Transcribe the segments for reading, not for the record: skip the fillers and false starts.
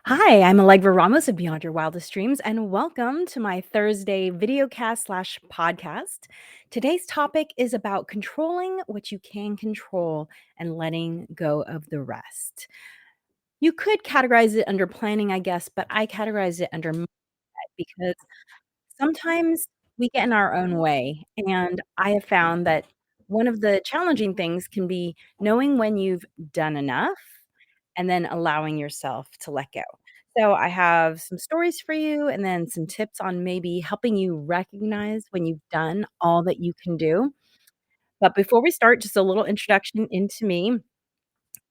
Hi, I'm Allegra Ramos of Beyond Your Wildest Dreams, and welcome to my Thursday videocast slash podcast. Today's topic is about controlling what you can control and letting go of the rest. You could categorize it under planning, I guess, but I categorize it under mindset because sometimes we get in our own way. And I have found that one of the challenging things can be knowing when you've done enough and then allowing yourself to let go. So, I have some stories for you and then some tips on maybe helping you recognize when you've done all that you can do. But before we start, just a little introduction into me.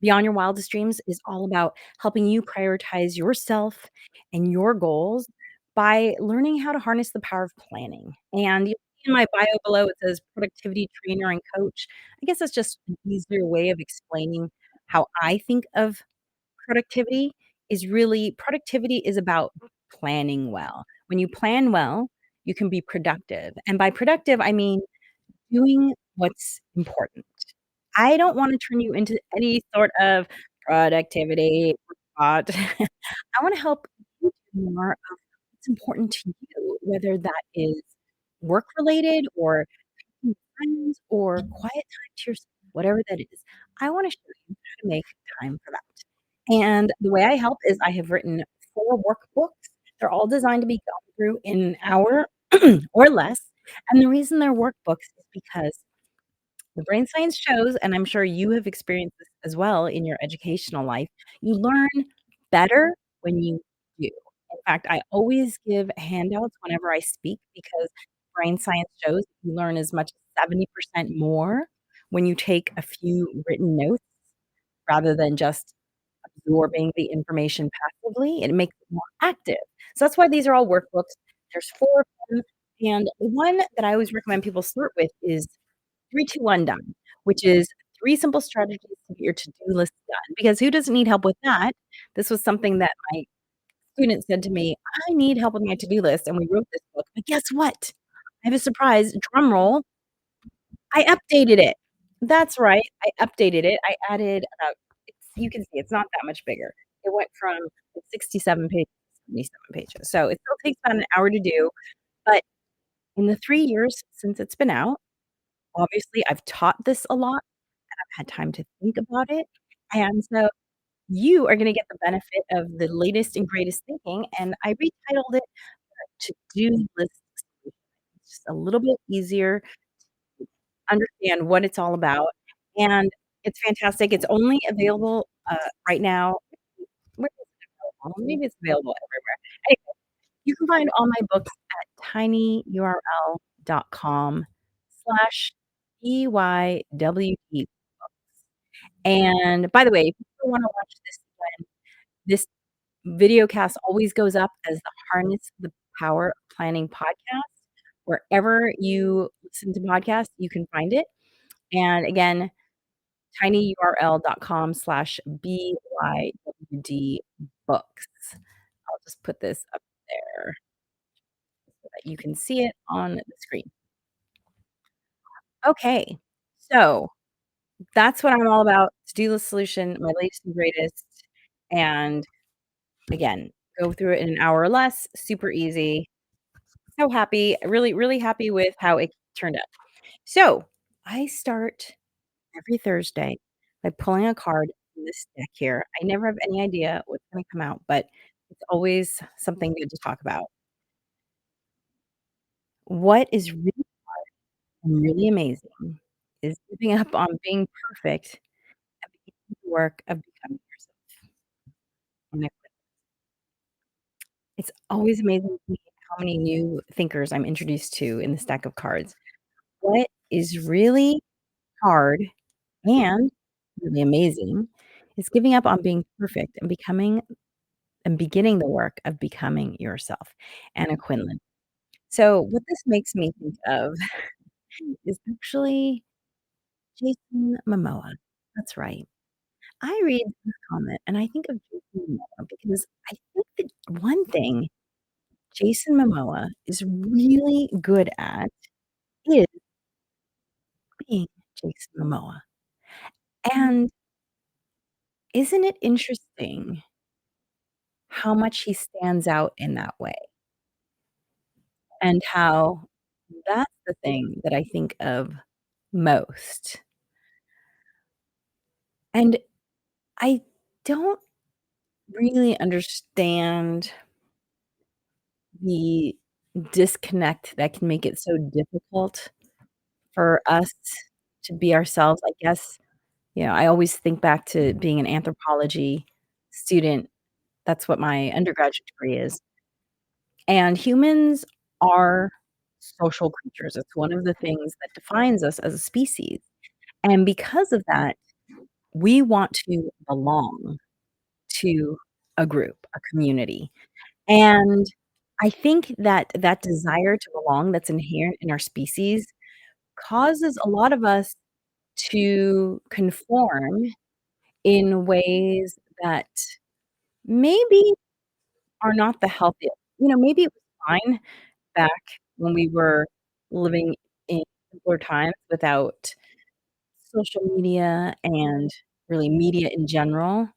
Beyond Your Wildest Dreams is all about helping you prioritize yourself and your goals by learning how to harness the power of planning. And you'll see in my bio below, it says productivity trainer and coach. I guess that's just an easier way of explaining how I think of productivity is about planning well. When you plan well, you can be productive, and by productive, I mean doing what's important. I don't wanna turn you into any sort of productivity robot. I wanna help you do more of what's important to you, whether that is work related or with friends or quiet time to yourself, whatever that is. I wanna show you how to make time for that. And the way I help is I have written 4 workbooks. They're all designed to be gone through in an hour or less. And the reason they're workbooks is because the brain science shows, and I'm sure you have experienced this as well in your educational life, you learn better when you do. In fact, I always give handouts whenever I speak because brain science shows you learn as much as 70% more when you take a few written notes rather than just absorbing the information passively. It makes it more active. So that's why these are all workbooks. There's 4 of them, and the one that I always recommend people start with is 3, 2, 1 done, which is 3 simple strategies to get your to-do list done, because who doesn't need help with that? This was something that my student said to me, "I need help with my to-do list," and we wrote this book, but guess what? I have a surprise, drum roll, I updated it. That's right, I updated it. I added about you can see it's not that much bigger. It went from, like, 67 pages to 77 pages, so it still takes about an hour to do, but in the 3 years since it's been out, obviously, I've taught this a lot. I've had time to think about it, and so you are gonna get the benefit of the latest and greatest thinking, and I retitled it To-Do List Solution. It's just a little bit easier to understand what it's all about, and it's fantastic. It's only available, right now where is it available? Maybe it's available everywhere. Anyway, you can find all my books at tinyurl.com/BYWD. And by the way, if you still wanna watch this video cast always goes up as the Harness the Power of Planning podcast. Wherever you listen to podcasts, you can find it. And again, tinyurl.com/BYWD books. I'll just put this up there so that you can see it on the screen. Okay, so that's what I'm all about, to-do list solution, my latest and greatest, and again, go through it in an hour or less, super easy. So happy, really, really happy with how it turned out. So, I start every Thursday by pulling a card from this deck here. I never have any idea what's gonna come out, but it's always something good to talk about. What is really and really amazing is giving up on being perfect and beginning the work of becoming yourself. And it's always amazing to me how many new thinkers I'm introduced to in this deck of cards. What is really hard and really amazing is giving up on being perfect and becoming and beginning the work of becoming yourself. Anna Quinlan. So what this makes me think of is actually Jason Momoa. That's right. I read this comment and I think of Jason Momoa because I think that one thing Jason Momoa is really good at is being Jason Momoa. And isn't it interesting how much he stands out in that way, and how that's the thing that I think of most. And I don't really understand the disconnect that can make it so difficult for us to be ourselves. I guess, I always think back to being an anthropology student. That's what my undergraduate degree is. And humans are social creatures. It's one of the things that defines us as a species. And because of that, we want to belong to a group, a community. And I think that that desire to belong that's inherent in our species causes a lot of us to conform in ways that maybe are not the healthiest. Maybe it was fine back when we were living in simpler times without social media and really media in general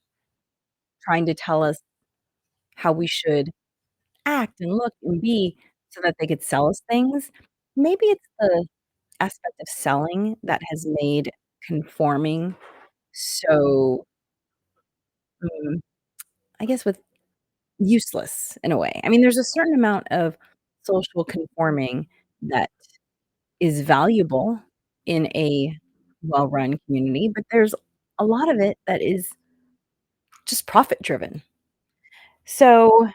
trying to tell us how we should act and look and be so that they could sell us things. Maybe it's the aspect of selling that has made conforming so, mm, I guess, with useless in a way. I mean, there's a certain amount of social conforming that is valuable in a well-run community, but there's a lot of it that is just profit driven. So,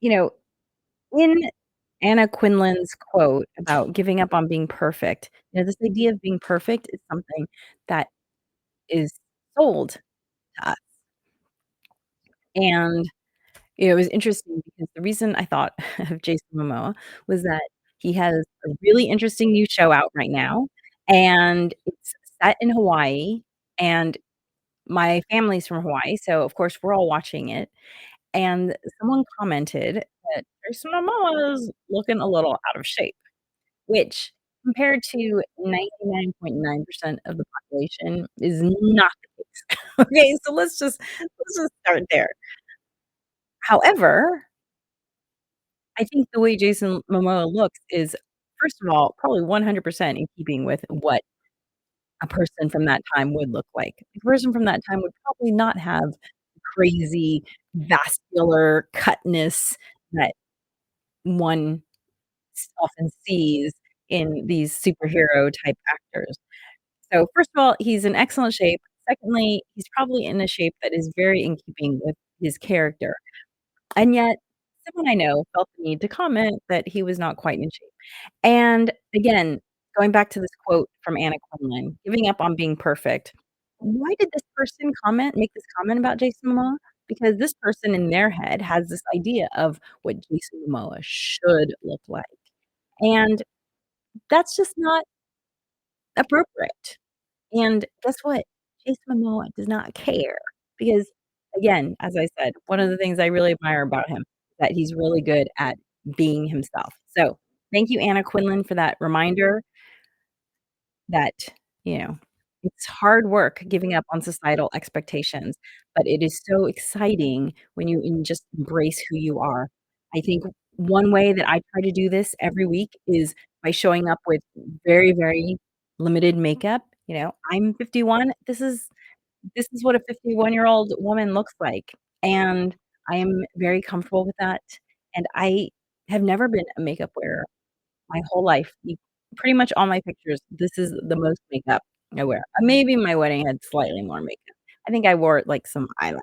you know, in Anna Quinlan's quote about giving up on being perfect, this idea of being perfect is something that is sold to us. And, it was interesting because the reason I thought of Jason Momoa was that he has a really interesting new show out right now, and it's set in Hawaii, and my family's from Hawaii, so of course we're all watching it, and someone commented that Jason Momoa is looking a little out of shape, which compared to 99.9% of the population is not the case. Okay, so let's just start there. However, I think the way Jason Momoa looks is, first of all, probably 100% in keeping with what a person from that time would look like. A person from that time would probably not have crazy vascular cutness that one often sees in these superhero type actors. So, first of all, he's in excellent shape. Secondly, he's probably in a shape that is very in keeping with his character. And yet, someone I know felt the need to comment that he was not quite in shape. And again, going back to this quote from Anna Quinlan, "Giving up on being perfect." Why did this person make this comment about Jason Momoa? Because this person in their head has this idea of what Jason Momoa should look like, and that's just not appropriate. And guess what? Jason Momoa does not care because, again, as I said, one of the things I really admire about him, that he's really good at being himself. So, thank you, Anna Quinlan, for that reminder that, you know, it's hard work giving up on societal expectations, but it is so exciting when you just embrace who you are. I think one way that I try to do this every week is by showing up with very, very limited makeup. I'm 51. This is what a 51-year-old woman looks like, and I am very comfortable with that, and I have never been a makeup wearer my whole life. You Pretty much all my pictures, this is the most makeup I wear. Maybe my wedding had slightly more makeup. I think I wore, like, some eyeliner.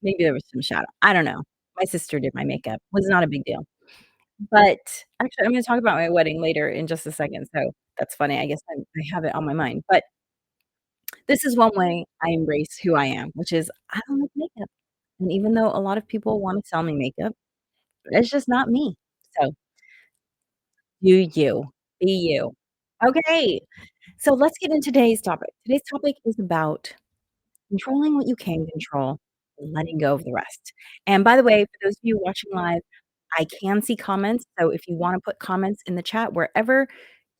Maybe there was some shadow. I don't know. My sister did my makeup. Was not a big deal. But, actually, I'm gonna talk about my wedding later in just a second, so that's funny. I guess I have it on my mind. But this is one way I embrace who I am, which is I don't like makeup. And even though a lot of people wanna sell me makeup, it's just not me. So, do you. Be you. Okay. So let's get into today's topic. Today's topic is about controlling what you can control and letting go of the rest. And by the way, for those of you watching live, I can see comments. So if you want to put comments in the chat wherever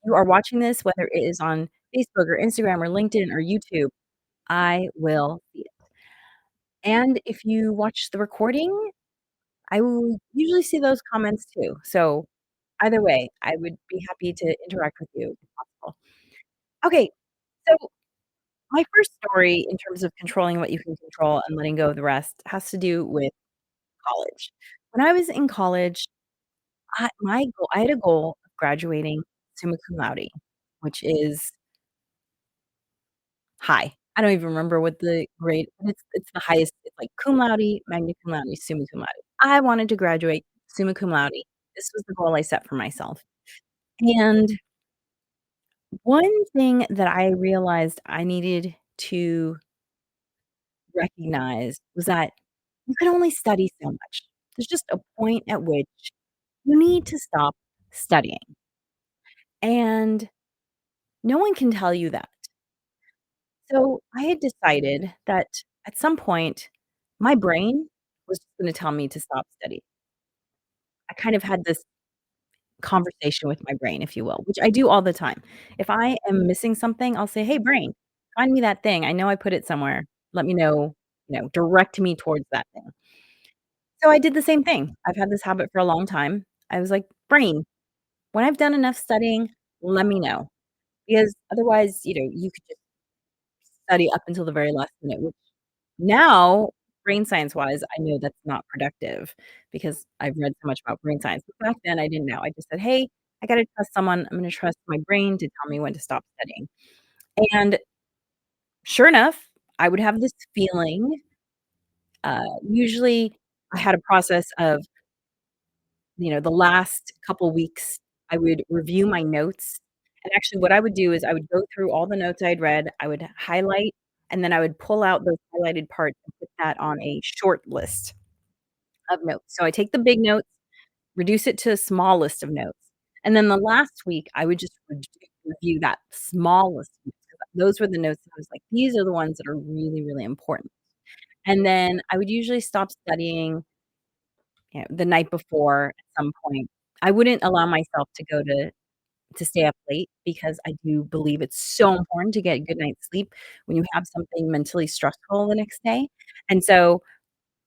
you are watching this, whether it is on Facebook or Instagram or LinkedIn or YouTube, I will see it. And if you watch the recording, I will usually see those comments too. So either way, I would be happy to interact with you if possible. Okay, so my first story in terms of controlling what you can control and letting go of the rest has to do with college. When I was in college, I had a goal of graduating summa cum laude, which is high. I don't even remember what the grade, but it's the highest. It's like cum laude, magna cum laude, summa cum laude. I wanted to graduate summa cum laude. This was the goal I set for myself. And one thing that I realized I needed to recognize was that you can only study so much. There's just a point at which you need to stop studying, and no one can tell you that. So, I had decided that at some point, my brain was gonna tell me to stop studying. I kind of had this conversation with my brain, if you will, which I do all the time. If I am missing something, I'll say, "Hey, brain, find me that thing. I know I put it somewhere. Let me know, direct me towards that thing." So I did the same thing. I've had this habit for a long time. I was like, "Brain, when I've done enough studying, let me know." Because otherwise, you could just study up until the very last minute, which now, brain science-wise, I know that's not productive because I've read so much about brain science. But back then, I didn't know. I just said, "Hey, I gotta trust someone. I'm gonna trust my brain to tell me when to stop studying." And sure enough, I would have this feeling, usually I had a process of, the last couple weeks, I would review my notes, and actually what I would do is I would go through all the notes I'd read, I would highlight, and then I would pull out those highlighted parts and put that on a short list of notes. So I take the big notes, reduce it to a small list of notes, and then the last week, I would just review that small list of notes, 'cause those were the notes that I was like, "These are the ones that are really, really important." And then I would usually stop studying, the night before at some point. I wouldn't allow myself to stay up late because I do believe it's so important to get a good night's sleep when you have something mentally stressful the next day. And so,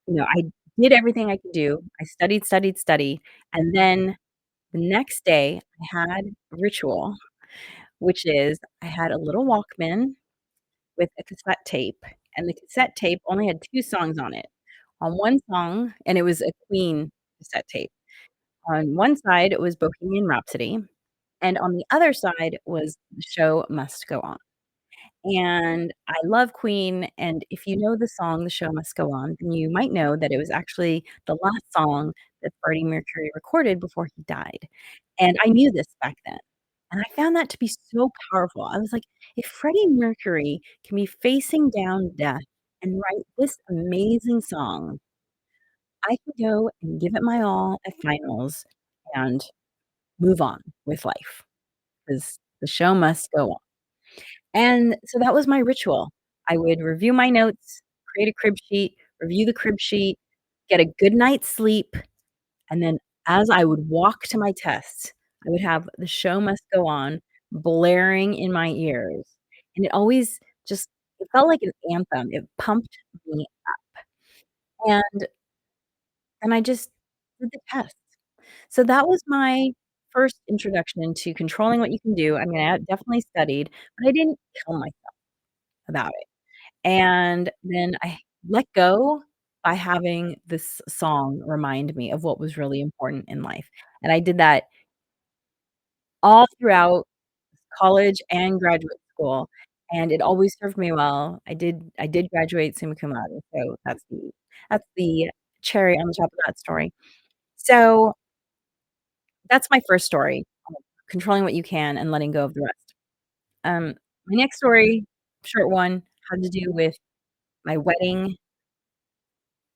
I did everything I could do. I studied, studied, studied, and then the next day, I had a ritual, which is I had a little Walkman with a cassette tape, and the cassette tape only had 2 songs on it. On one song, and it was a Queen cassette tape. On one side, it was Bohemian Rhapsody, and on the other side was The Show Must Go On. And I love Queen, and if you know the song "The Show Must Go On," then you might know that it was actually the last song that Freddie Mercury recorded before he died, and I knew this back then, and I found that to be so powerful. I was like, "If Freddie Mercury can be facing down death and write this amazing song, I can go and give it my all at finals and move on with life, 'cause the show must go on." And so that was my ritual. I would review my notes, create a crib sheet, review the crib sheet, get a good night's sleep, and then as I would walk to my test, I would have "The Show Must Go On" blaring in my ears, and it always just it felt like an anthem. It pumped me and I just did the test. So that was my first introduction to controlling what you can do. I mean, I definitely studied, but I didn't kill myself about it. And then I let go by having this song remind me of what was really important in life. And I did that all throughout college and graduate school, and it always served me well. I did graduate summa cum laude, so that's the cherry on the top of that story. So, that's my first story, controlling what you can and letting go of the rest. My next story, short one, had to do with my wedding.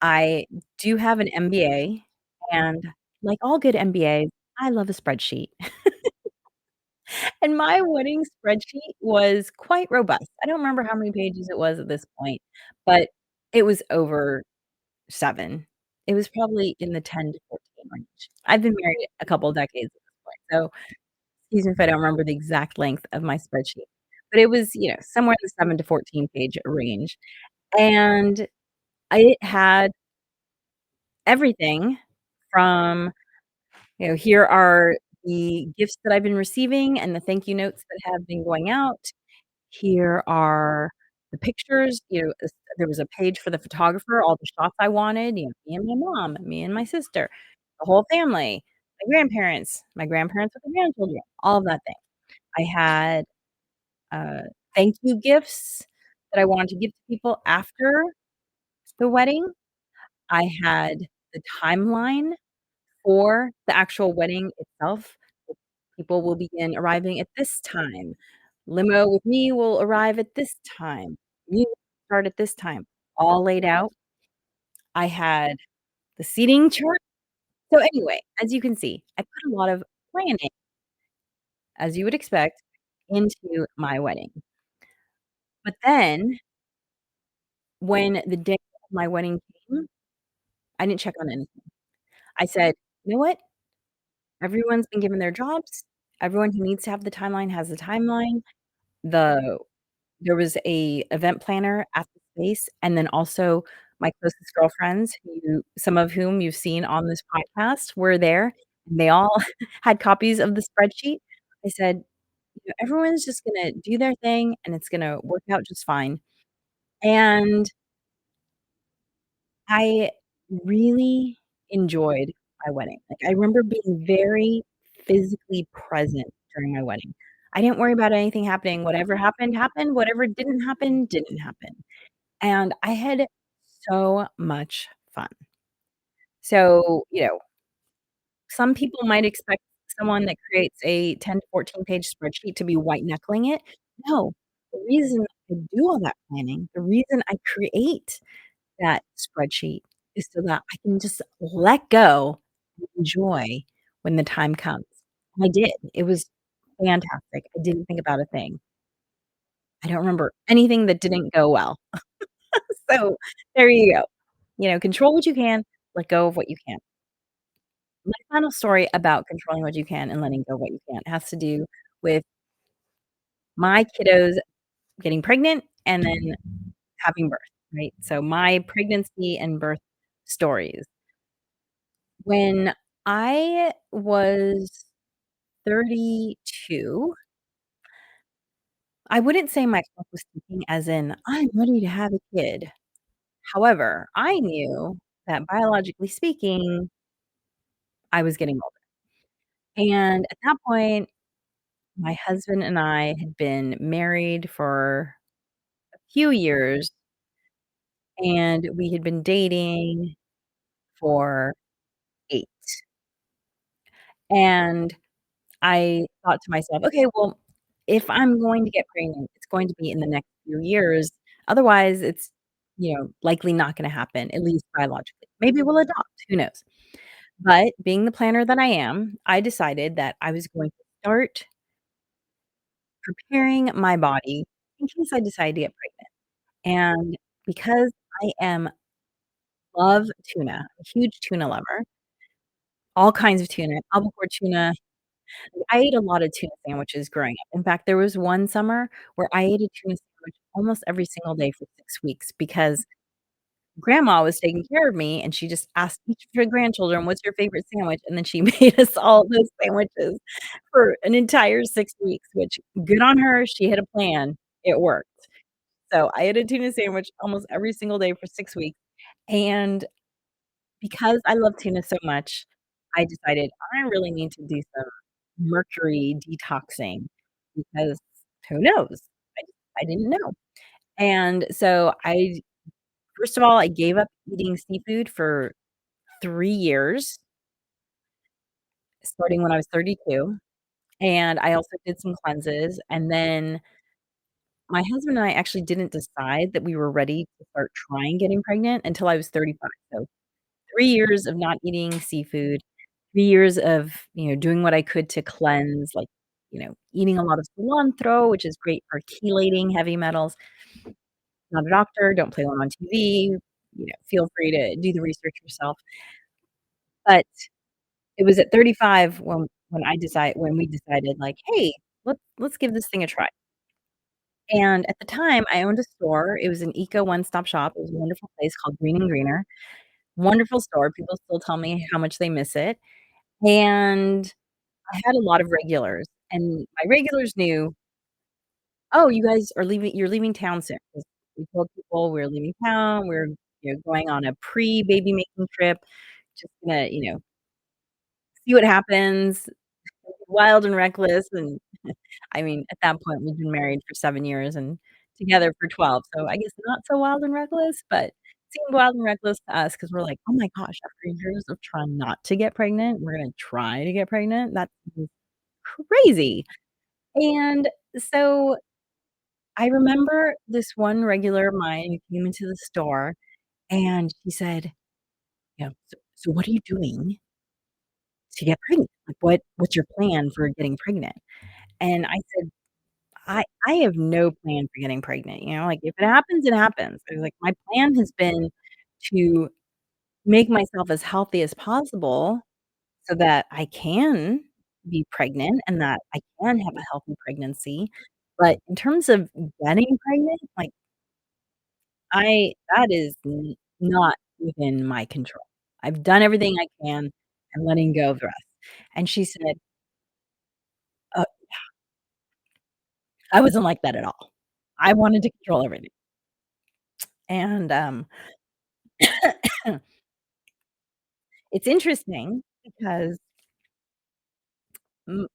I do have an MBA, and like all good MBAs, I love a spreadsheet. And my wedding spreadsheet was quite robust. I don't remember how many pages it was at this point, but it was over 7. It was probably in the 10 to 14 range. I've been married a couple decades at this point, so excuse me if I don't remember the exact length of my spreadsheet, but it was, somewhere in the 7 to 14 page range, and I had everything from, here are the gifts that I've been receiving and the thank you notes that have been going out. Here are the pictures, there was a page for the photographer, all the shots I wanted, me and my mom, me and my sister, the whole family, my grandparents with the grandchildren, all of that thing. I had, uh, thank you gifts that I wanted to give to people after the wedding. I had the timeline for the actual wedding itself. People will begin arriving at this time. Limo with me will arrive at this time. Music will start at this time, all laid out. I had the seating chart. So anyway, as you can see, I put a lot of planning, as you would expect, into my wedding. But then when the day of my wedding came, I didn't check on anything. I said, "You know what? Everyone's been given their jobs. Everyone who needs to have the timeline has the timeline." The There was a event planner at the space, and then also my closest girlfriends, who some of whom you've seen on this podcast were there, and they all had copies of the spreadsheet. I said, everyone's just gonna do their thing, and it's gonna work out just fine." And I really enjoyed my wedding. Like, I remember being very physically present during my wedding. I didn't worry about anything happening. Whatever happened, happened. Whatever didn't happen, didn't happen. And I had so much fun. So, some people might expect someone that creates a 10 to 14 page spreadsheet to be white knuckling it. No, the reason I do all that planning, the reason I create that spreadsheet is so that I can just let go and enjoy when the time comes. And I did. It was fantastic. I didn't think about a thing. I don't remember anything that didn't go well. So, there you go. Control what you can, let go of what you can't. My final story about controlling what you can and letting go of what you can't has to do with my kiddos getting pregnant and then having birth, right? So, my pregnancy and birth stories. When I was 32, I wouldn't say my clock was ticking as in, "I'm ready to have a kid." However, I knew that biologically speaking, I was getting older. And at that point, my husband and I had been married for a few years, and we had been dating for 8. And I thought to myself, "Okay, well, if I'm going to get pregnant, it's going to be in the next few years. Otherwise, it's, likely not gonna happen, at least biologically. Maybe we'll adopt, who knows?" But being the planner that I am, I decided that I was going to start preparing my body in case I decide to get pregnant. And because I love tuna, a huge tuna lover, all kinds of tuna, albacore tuna. I ate a lot of tuna sandwiches growing up. In fact, there was one summer where I ate a tuna sandwich almost every single day for 6 weeks because grandma was taking care of me, and she just asked each of her grandchildren, "What's your favorite sandwich?" And then she made us all those sandwiches for an entire 6 weeks, which good on her, she had a plan, it worked. So, I ate a tuna sandwich almost every single day for 6 weeks, and because I love tuna so much, I decided I really need to do some mercury detoxing because who knows? I didn't know. And so I first of all, I gave up eating seafood for 3 years, starting when I was 32, and I also did some cleanses, and then my husband and I actually didn't decide that we were ready to start trying getting pregnant until I was 35, so 3 years of not eating seafood, 3 years of, doing what I could to cleanse, like, eating a lot of cilantro, which is great for chelating heavy metals. Not a doctor, don't play one on TV, feel free to do the research yourself. But it was at 35 when we decided, like, "Hey, let's give this thing a try." And at the time, I owned a store. It was an eco one-stop shop. It was a wonderful place called Green& and Greener. Wonderful store. People still tell me how much they miss it. And I had a lot of regulars, and my regulars knew, "Oh, you guys are you're leaving town soon." 'Cause we told people we're leaving town, we're, going on a pre-baby making trip, just gonna, see what happens, wild and reckless, and I mean, at that point, we'd been married for 7 years and together for 12, so I guess not so wild and reckless, but seemed wild and reckless to us because 'cause we're like, "Oh my gosh, after years of trying not to get pregnant, we're gonna try to get pregnant? That seems crazy." And so I remember this one regular of mine who came into the store, and she said, "So what are you doing to get pregnant? Like, what's your plan for getting pregnant?" And I said, "I have no plan for getting pregnant, like, if it happens, it happens." I was like, "My plan has been to make myself as healthy as possible so that I can be pregnant and that I can have a healthy pregnancy, but in terms of getting pregnant, like, I that is not within my control. I've done everything I can. I'm letting go of the rest." And she said, "Uh, I wasn't like that at all. I wanted to control everything." And, it's interesting because, mm,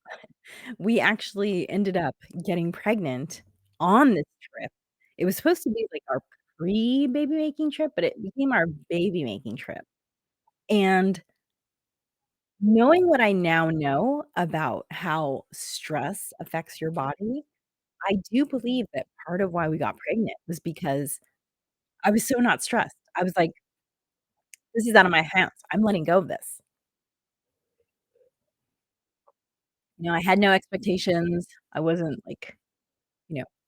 we actually ended up getting pregnant on this trip. It was supposed to be, like, our pre-baby making trip, but it became our baby making trip. And knowing what I now know about how stress affects your body, I do believe that part of why we got pregnant was because I was so not stressed. I was like, "This is out of my hands. I'm letting go of this." I had no expectations. I wasn't, like,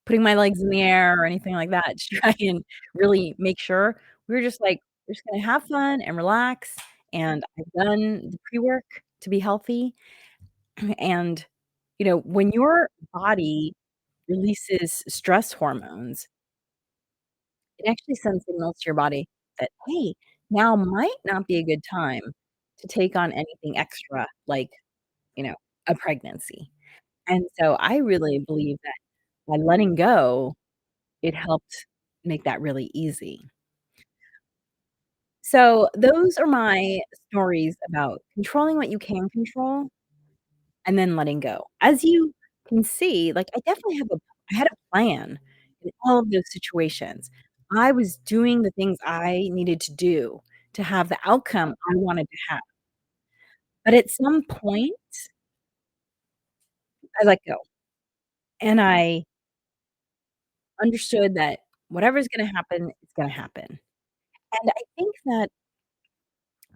putting my legs in the air or anything like that to try and really make sure. We were just like, "We're just gonna have fun and relax," and I've done the pre-work to be healthy, and, when your body releases stress hormones, it actually sends signals to your body that, "Hey, now might not be a good time to take on anything extra like, you know, a pregnancy." And so I really believe that by letting go, it helped make that really easy. So those are my stories about controlling what you can control and then letting go. As you can see, like, I had a plan in all of those situations. I was doing the things I needed to do to have the outcome I wanted to have. But at some point, I let go, and I understood that whatever's gonna happen is gonna happen. And I think that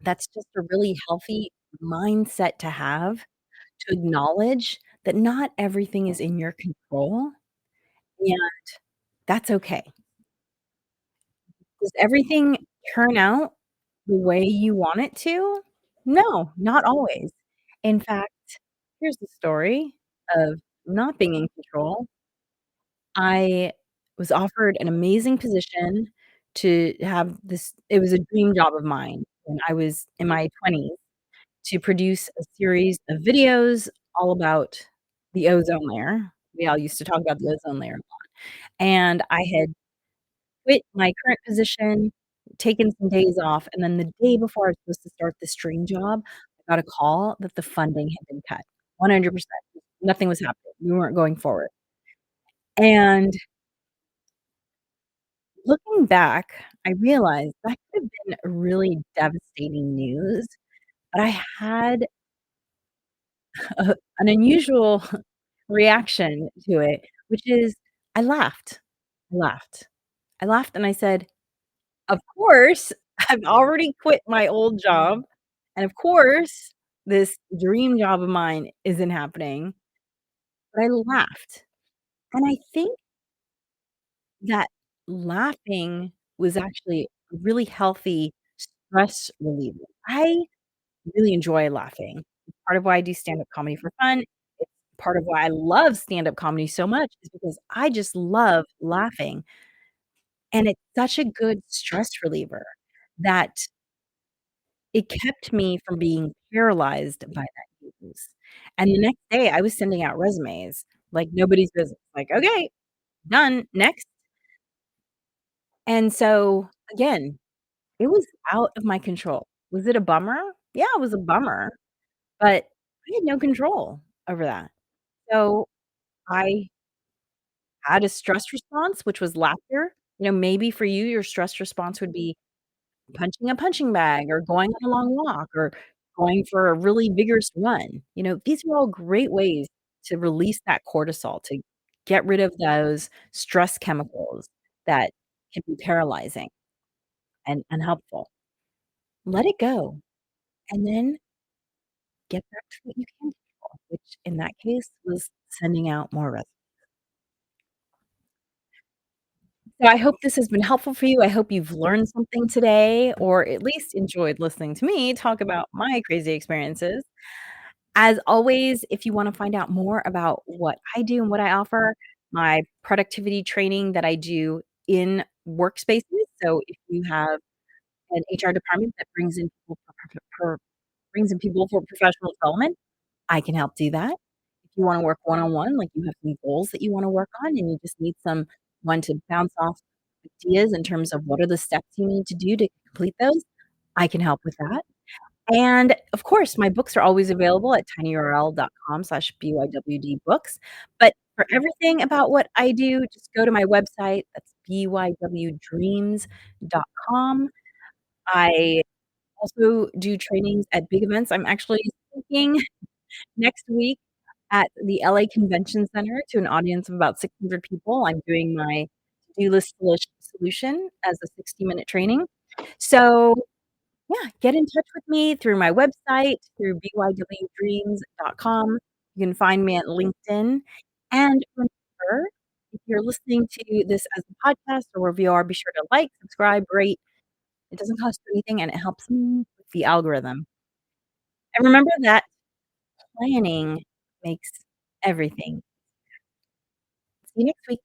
that's just a really healthy mindset to have, to acknowledge that not everything is in your control, and that's okay. Does everything turn out the way you want it to? No, not always. In fact, here's the story of not being in control. I was offered an amazing position to have this it was a dream job of mine when I was in my 20s to produce a series of videos all about the ozone layer. We all used to talk about the ozone layer a lot, and I had quit my current position, taken some days off, and then the day before I was supposed to start this dream job, I got a call that the funding had been cut, 100%. Nothing was happening. We weren't going forward. And looking back, I realized that could have been a really devastating news, but I had an unusual reaction to it, which is I laughed. I laughed. I laughed and I said, "Of course, I've already quit my old job, and of course, this dream job of mine isn't happening." But I laughed, and I think that laughing was actually a really healthy stress reliever. I really enjoy laughing. It's part of why I do stand-up comedy for fun. part of why I love stand-up comedy so much is because I just love laughing, and it's such a good stress reliever that it kept me from being paralyzed by that news, and the next day, I was sending out resumes like nobody's business, like, "Okay, done, next." And so, again, it was out of my control. Was it a bummer? Yeah, it was a bummer, but I had no control over that. So, I had a stress response, which was laughter. Maybe for you, your stress response would be punching a punching bag or going on a long walk or going for a really vigorous run. These are all great ways to release that cortisol, to get rid of those stress chemicals that can be paralyzing and unhelpful. Let it go, and then get back to what you can control, which in that case was sending out more resumes. So I hope this has been helpful for you. I hope you've learned something today or at least enjoyed listening to me talk about my crazy experiences. As always, if you wanna find out more about what I do and what I offer, my productivity training that I do in workspaces, so if you have an HR department that brings in people for professional development, I can help do that. If you wanna work one-on-one, like you have some goals that you wanna work on and you just need someone to bounce off ideas in terms of what are the steps you need to do to complete those, I can help with that. And, of course, my books are always available at tinyurl.com/BYWD books, but for everything about what I do, just go to my website, that's bywdreams.com. I also do trainings at big events. I'm actually speaking next week at the LA Convention Center to an audience of about 600 people. I'm doing my to-do list solution as a 60-minute training. So, yeah, get in touch with me through my website, through bywdreams.com. You can find me at LinkedIn. And remember, if you're listening to this as a podcast or a VR, be sure to like, subscribe, rate. It doesn't cost you anything, and it helps me with the algorithm. And remember that planning makes everything. See you next week.